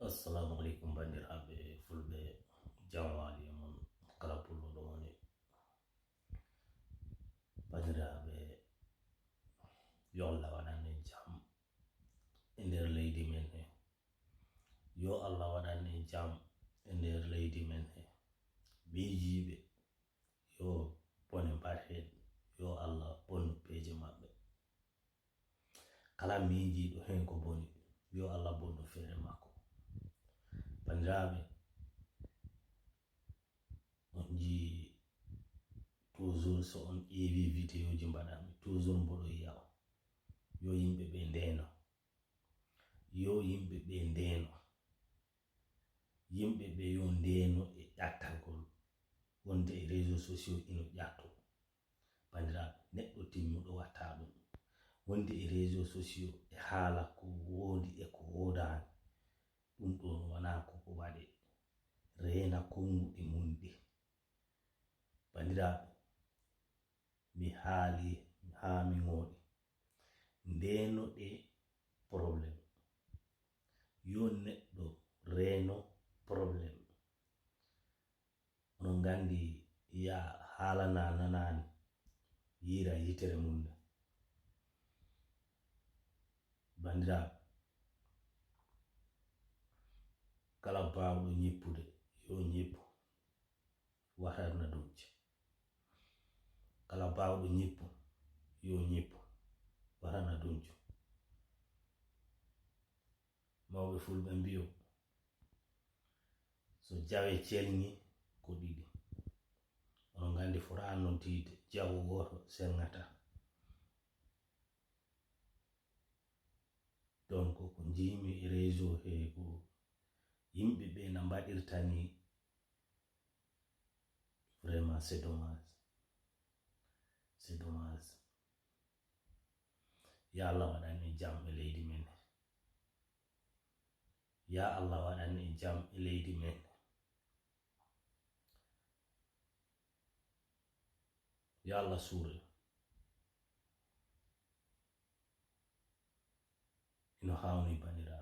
Assalamu alaikum bandiraɓe fulɓe, jam wali e mon kala pulluɗo woni. Bandiraɓe, yo Allah waɗan en jam e nder leydi men he, yo Allah waɗan en jam e nder leydi men he. Miijiɓe yo bone mbaɗen, yo Allah bonnu peeje maɓɓe. Kala miijiɗo hen ko boni, yo Allah bonnu feere makko. Bandiraɓe, on ji toujours so on ƴeewi vidéo ji mbaɗami toujours mboɗo yiya yo yimɓe ɓe ndeno, yo yimɓe ɓe ndeno, yimɓe ɓe yo ndeno e ƴattagol wonde e réseaux sociaux ino ƴatto. Bandiraɓe, neɗɗo timmuɗo watta ɗum wonde e réseaux sociaux e haala ko woodi e ko wodani, ɗum ɗon wona koko waɗe reena konguɗi munɗi. Bandiraɓe, mi haali haa mi ngoɗi, ndeno ɗe probléme, yo neɗɗo reeno probléme. Onon gandi ya haalana nanani yira yitere munde. Bandiraɓe, kala bawɗo ñippude yo ñippu watarna dujje. Kala bawɗo ñippu yo ñippu warana dunju. Mawɓe fulɓe mbiyo so jawe celñi ko ɗiɗi, onon gandi fota noddide jawo goto sengata. Donc ko jimi e réseau he ko yimɓe ɓe na mbaɗirta ni, vraiment c'est dommage, c'est dommage. Ya Allah waɗan en jam e leydi men, ya Allah waɗan en jam e leydi men. Ya Allah suure ino hawni bandiraɓe.